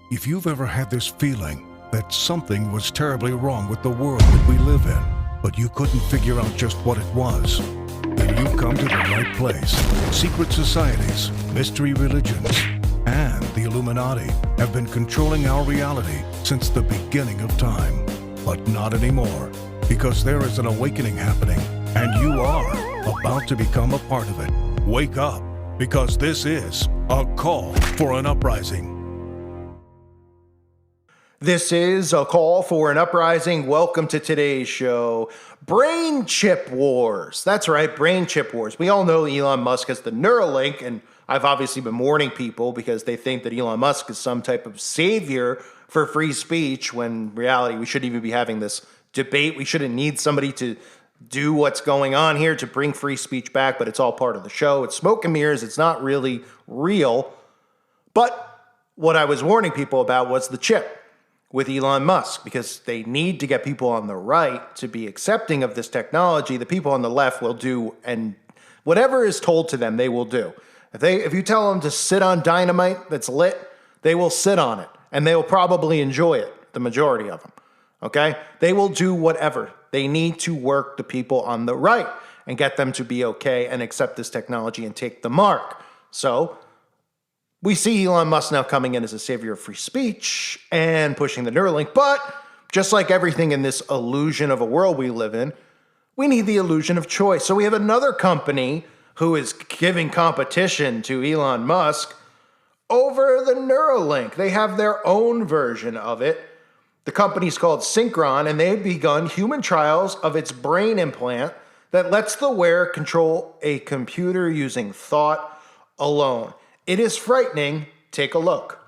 If you've ever had this feeling that something was terribly wrong with the world that we live in, but you couldn't figure out just what it was, then you've come to the right place. Secret societies, mystery religions, and the Illuminati have been controlling our reality since the beginning of time. But not anymore, because there is an awakening happening, and you are about to become a part of it. Wake up, because this is a call for an uprising. This is a call for an uprising. Welcome to today's show. Brain chip wars. That's right, brain chip wars. We all know Elon Musk has the Neuralink, and I've obviously been warning people because they think that Elon Musk is some type of savior for free speech, when in reality we shouldn't even be having this debate. We shouldn't need somebody to do what's going on here to bring free speech back, but it's all part of the show. It's smoke and mirrors. It's not really real. But what I was warning people about was the chip with Elon Musk, because they need to get people on the right to be accepting of this technology. The people on the left will do, and whatever is told to them, they will do. If you tell them to sit on dynamite that's lit, they will sit on it, and they will probably enjoy it, the majority of them, okay? They will do whatever. They need to work the people on the right and get them to be okay and accept this technology and take the mark. So we see Elon Musk now coming in as a savior of free speech and pushing the Neuralink, but just like everything in this illusion of a world we live in, we need the illusion of choice. So we have another company who is giving competition to Elon Musk over the Neuralink. They have their own version of it. The company's called Synchron, and they've begun human trials of its brain implant that lets the wearer control a computer using thought alone. It is frightening. Take a look.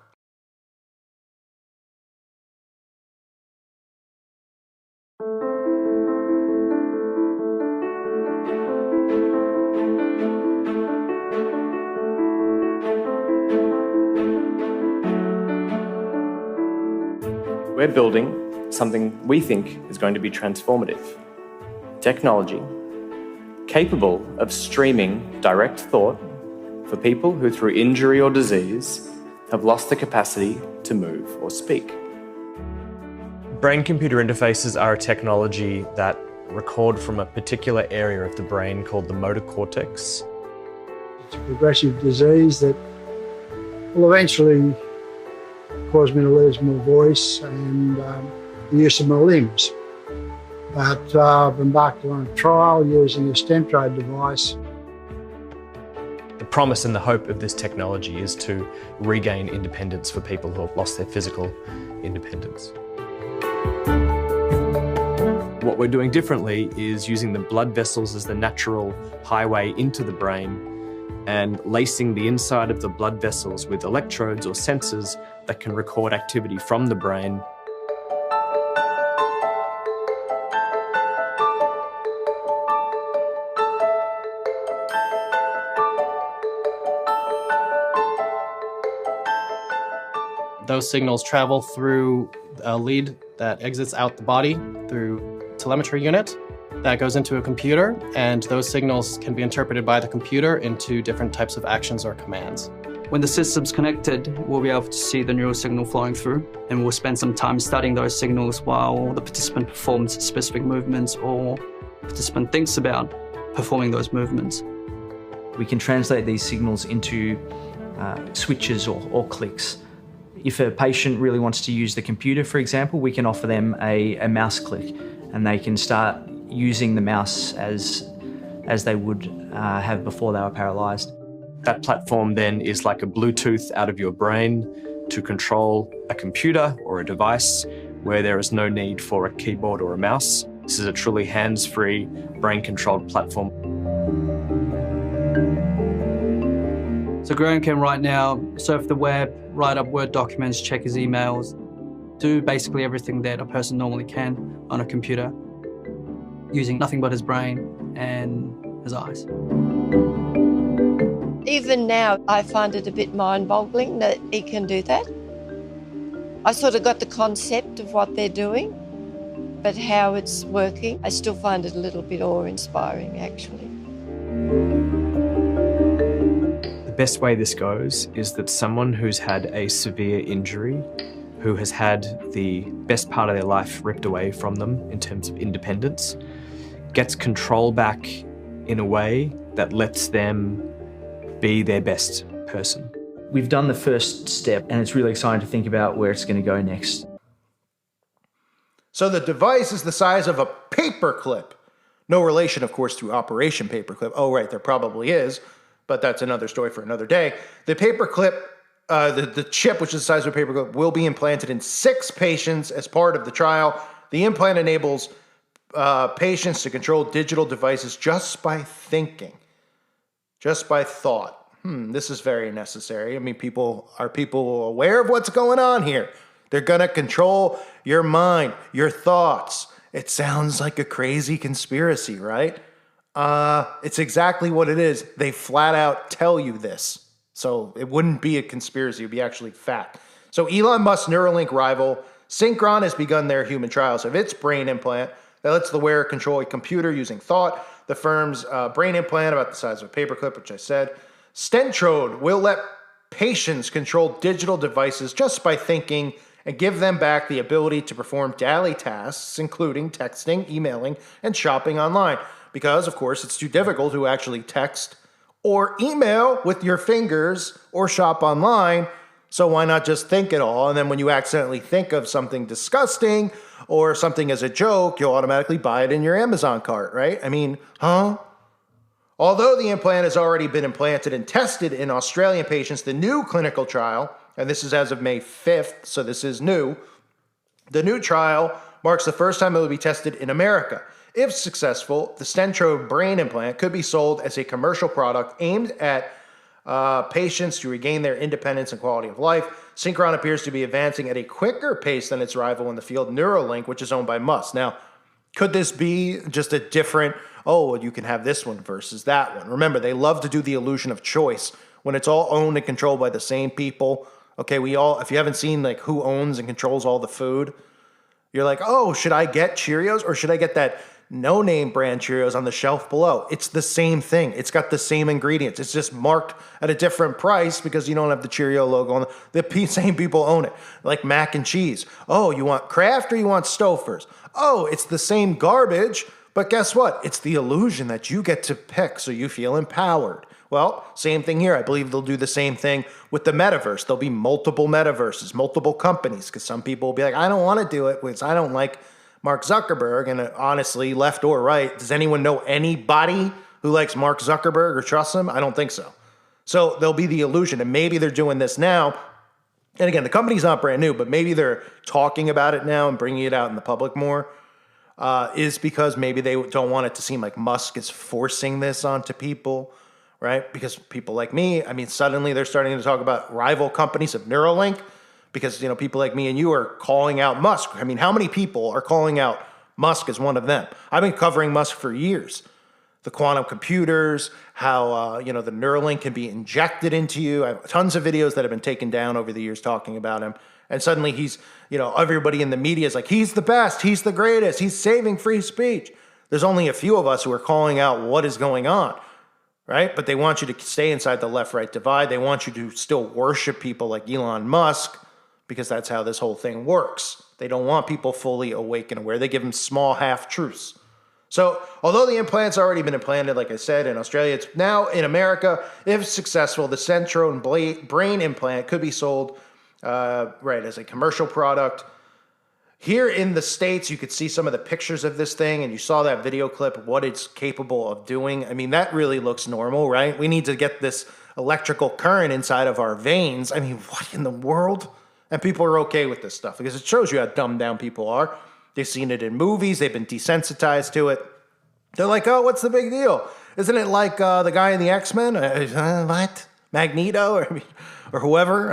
We're building something we think is going to be transformative. Technology capable of streaming direct thought for people who, through injury or disease, have lost the capacity to move or speak. Brain-computer interfaces are a technology that record from a particular area of the brain called the motor cortex. It's a progressive disease that will eventually cause me to lose my voice and the use of my limbs. But I've embarked on a trial using a stem-trade device. The promise and the hope of this technology is to regain independence for people who have lost their physical independence. What we're doing differently is using the blood vessels as the natural highway into the brain and lacing the inside of the blood vessels with electrodes or sensors that can record activity from the brain. Those signals travel through a lead that exits out the body through a telemetry unit that goes into a computer, and those signals can be interpreted by the computer into different types of actions or commands. When the system's connected, we'll be able to see the neural signal flowing through, and we'll spend some time studying those signals while the participant performs specific movements or the participant thinks about performing those movements. We can translate these signals into switches or clicks. If a patient really wants to use the computer, for example, we can offer them a mouse click, and they can start using the mouse as they would have before they were paralysed. That platform then is like a Bluetooth out of your brain to control a computer or a device where there is no need for a keyboard or a mouse. This is a truly hands-free, brain-controlled platform. So Graham can right now surf the web, write up Word documents, check his emails, do basically everything that a person normally can on a computer, using nothing but his brain and his eyes. Even now, I find it a bit mind-boggling that he can do that. I sort of got the concept of what they're doing, but how it's working, I still find it a little bit awe-inspiring, actually. best way this goes is that someone who's had a severe injury, who has had the best part of their life ripped away from them in terms of independence, gets control back in a way that lets them be their best person. We've done the first step, and it's really exciting to think about where it's going to go next. So the device is the size of a paperclip. No relation, of course, to Operation Paperclip. Oh, right, there probably is, but that's another story for another day. The paperclip, the chip, which is the size of a paperclip, will be implanted in 6 patients as part of the trial. The implant enables patients to control digital devices just by thinking, just by thought. This is very necessary. I mean, are people aware of what's going on here? They're going to control your mind, your thoughts. It sounds like a crazy conspiracy, right? It's exactly what it is. They flat out tell you this. So it wouldn't be a conspiracy. It would be actually fact. So Elon Musk's Neuralink rival, Synchron, has begun their human trials of its brain implant that lets the wearer control a computer using thought. The firm's brain implant, about the size of a paperclip, which I said. Stentrode will let patients control digital devices just by thinking and give them back the ability to perform daily tasks, including texting, emailing, and shopping online. Because, of course, it's too difficult to actually text or email with your fingers or shop online. So why not just think it all? And then when you accidentally think of something disgusting or something as a joke, you'll automatically buy it in your Amazon cart, right? I mean, Although the implant has already been implanted and tested in Australian patients, the new clinical trial, and this is as of May 5th, so this is new, the new trial marks the first time it will be tested in America. If successful, the Stentrode brain implant could be sold as a commercial product aimed at patients to regain their independence and quality of life. Synchron appears to be advancing at a quicker pace than its rival in the field, Neuralink, which is owned by Musk. Now, could this be just a different, you can have this one versus that one? Remember, they love to do the illusion of choice when it's all owned and controlled by the same people. Okay, if you haven't seen like who owns and controls all the food, you're like, should I get Cheerios or should I get that no-name brand Cheerios on the shelf below? It's the same thing. It's got the same ingredients. It's just marked at a different price because you don't have the Cheerio logo on the same people own it. Like mac and cheese. You want Kraft or you want Stouffer's? It's the same garbage, but guess what? It's the illusion that you get to pick so you feel empowered. Well, same thing here. I believe they'll do the same thing with the metaverse. There'll be multiple metaverses, multiple companies, because some people will be like, I don't want to do it because I don't like Mark Zuckerberg. And honestly, left or right, does anyone know anybody who likes Mark Zuckerberg or trusts him? I don't think so. So there'll be the illusion, and maybe they're doing this now. And again, the company's not brand new, but maybe they're talking about it now and bringing it out in the public more, is because maybe they don't want it to seem like Musk is forcing this onto people, right? Because people like me, suddenly they're starting to talk about rival companies of Neuralink because, people like me and you are calling out Musk. How many people are calling out Musk as one of them? I've been covering Musk for years. The quantum computers, how, the Neuralink can be injected into you. I have tons of videos that have been taken down over the years talking about him. And suddenly he's, everybody in the media is like, he's the best, he's the greatest, he's saving free speech. There's only a few of us who are calling out what is going on, right? But they want you to stay inside the left-right divide. They want you to still worship people like Elon Musk because that's how this whole thing works. They don't want people fully awake and aware. They give them small half-truths. So although the implant's already been implanted, like I said, in Australia, it's now in America. If successful, the Stentrode brain implant could be sold as a commercial product. Here in the States, you could see some of the pictures of this thing, and you saw that video clip of what it's capable of doing. That really looks normal, right? We need to get this electrical current inside of our veins. What in the world? And people are okay with this stuff because it shows you how dumbed down people are. They've seen it in movies. They've been desensitized to it. They're like, what's the big deal? Isn't it like the guy in the X-Men? What? Magneto? Or whoever?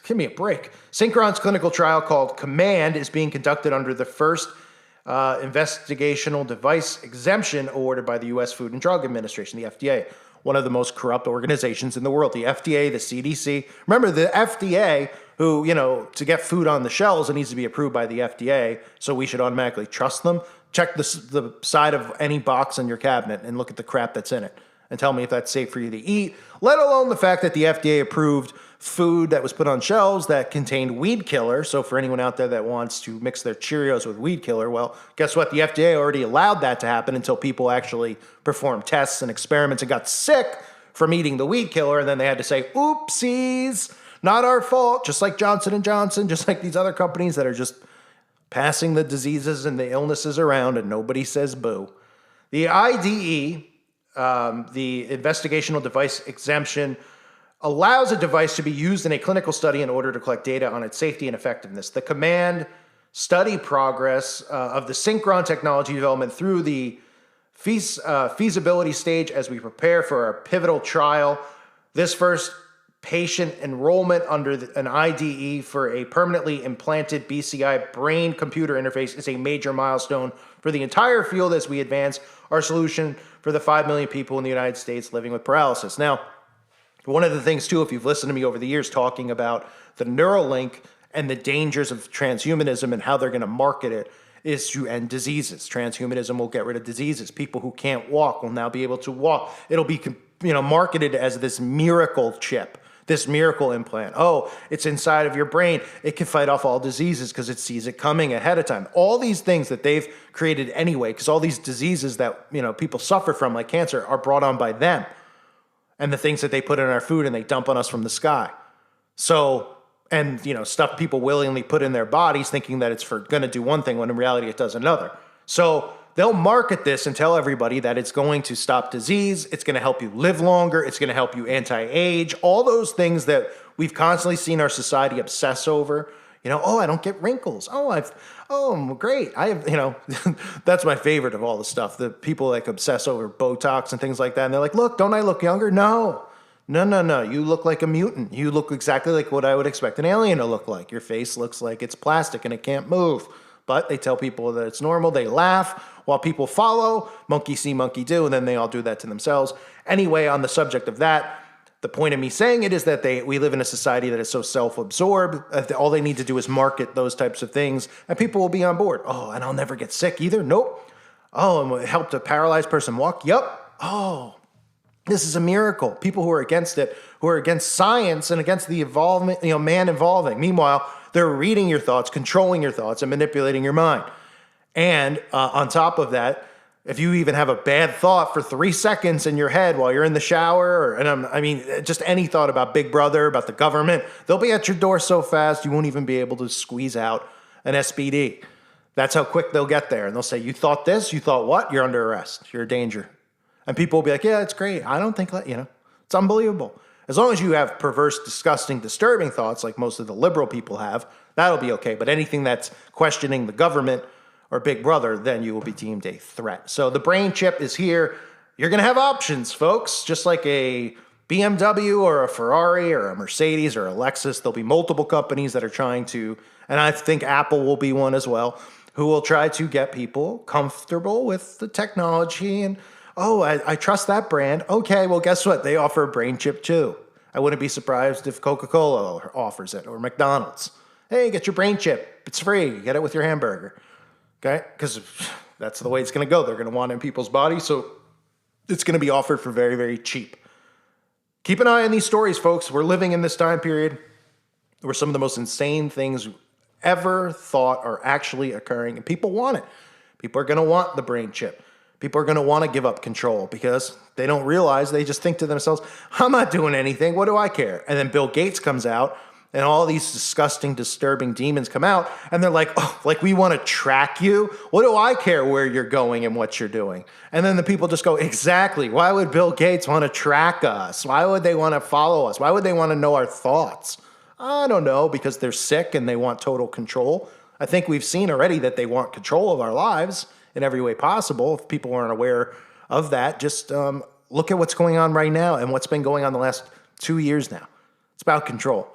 Give me a break. Synchron's clinical trial called Command is being conducted under the first investigational device exemption awarded by the U.S. Food and Drug Administration, the FDA, one of the most corrupt organizations in the world. The FDA, the CDC. Remember, the FDA, who, to get food on the shelves, it needs to be approved by the FDA, so we should automatically trust them. Check the side of any box in your cabinet and look at the crap that's in it. and tell me if that's safe for you to eat, let alone the fact that the FDA approved food that was put on shelves that contained weed killer. So for anyone out there that wants to mix their Cheerios with weed killer, well, guess what? The FDA already allowed that to happen until people actually performed tests and experiments and got sick from eating the weed killer, and then they had to say, oopsies, not our fault, just like Johnson & Johnson, just like these other companies that are just passing the diseases and the illnesses around, and nobody says boo. The IDE, the investigational device exemption, allows a device to be used in a clinical study in order to collect data on its safety and effectiveness. The command study progress of the Synchron technology development through the feasibility stage as we prepare for our pivotal trial. This first patient enrollment under an IDE for a permanently implanted BCI brain-computer interface is a major milestone for the entire field as we advance our solution for the 5 million people in the United States living with paralysis. Now, one of the things, too, if you've listened to me over the years talking about the Neuralink and the dangers of transhumanism and how they're going to market it, is to end diseases. Transhumanism will get rid of diseases. People who can't walk will now be able to walk. It'll be marketed as this miracle chip, this miracle implant. Oh, it's inside of your brain. It can fight off all diseases because it sees it coming ahead of time. All these things that they've created anyway, because all these diseases that people suffer from, like cancer, are brought on by them. And the things that they put in our food and they dump on us from the sky. So, and stuff people willingly put in their bodies thinking that it's going to do one thing when in reality it does another. So they'll market this and tell everybody that it's going to stop disease, it's going to help you live longer, it's going to help you anti-age, all those things that we've constantly seen our society obsess over. Oh, I don't get wrinkles. I'm great. I have, that's my favorite of all the stuff. The people like obsess over Botox and things like that. And they're like, look, don't I look younger? No. You look like a mutant. You look exactly like what I would expect an alien to look like. Your face looks like it's plastic and it can't move. But they tell people that it's normal. They laugh while people follow. Monkey see, monkey do. And then they all do that to themselves. Anyway, on the subject of that, the point of me saying it is that we live in a society that is so self-absorbed. All they need to do is market those types of things, and people will be on board. Oh, and I'll never get sick either? Nope. Oh, and it helped a paralyzed person walk? Yup. Oh, this is a miracle. People who are against it, who are against science and against the evolvement, man evolving. Meanwhile, they're reading your thoughts, controlling your thoughts, and manipulating your mind. And on top of that, if you even have a bad thought for 3 seconds in your head while you're in the shower, just any thought about Big Brother, about the government, they'll be at your door so fast you won't even be able to squeeze out an SPD. That's how quick they'll get there. And they'll say, you thought this? You thought what? You're under arrest. You're a danger. And people will be like, yeah, it's great. I don't think, it's unbelievable. As long as you have perverse, disgusting, disturbing thoughts like most of the liberal people have, that'll be okay. But anything that's questioning the government or Big Brother, then you will be deemed a threat. So the brain chip is here. You're going to have options, folks, just like a BMW or a Ferrari or a Mercedes or a Lexus. There'll be multiple companies that are trying to, and I think Apple will be one as well, who will try to get people comfortable with the technology. And, I trust that brand. Okay, well, guess what? They offer a brain chip too. I wouldn't be surprised if Coca-Cola offers it or McDonald's. Hey, get your brain chip. It's free. Get it with your hamburger. Okay? Because that's the way it's going to go. They're going to want it in people's bodies, so it's going to be offered for very, very cheap. Keep an eye on these stories, folks. We're living in this time period where some of the most insane things ever thought are actually occurring, and people want it. People are going to want the brain chip. People are going to want to give up control because they don't realize, they just think to themselves, I'm not doing anything. What do I care? And then Bill Gates comes out and all these disgusting, disturbing demons come out and they're like, we want to track you? What do I care where you're going and what you're doing? And then the people just go, exactly. Why would Bill Gates want to track us? Why would they want to follow us? Why would they want to know our thoughts? I don't know, because they're sick and they want total control. I think we've seen already that they want control of our lives in every way possible. If people aren't aware of that, just look at what's going on right now and what's been going on the last 2 years now. It's about control.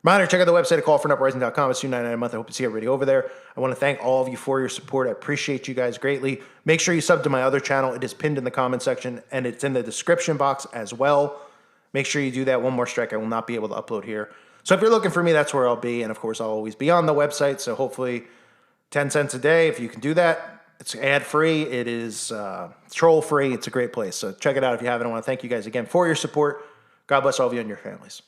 Reminder, check out the website at callforuprising.com. It's $2.99 a month. I hope to see everybody over there. I want to thank all of you for your support. I appreciate you guys greatly. Make sure you sub to my other channel. It is pinned in the comment section, and it's in the description box as well. Make sure you do that. One more strike, I will not be able to upload here. So if you're looking for me, that's where I'll be. And of course, I'll always be on the website. So hopefully 10 cents a day, if you can do that, It's ad-free. It is troll-free. It's a great place. So check it out if you haven't. I want to thank you guys again for your support. God bless all of you and your families.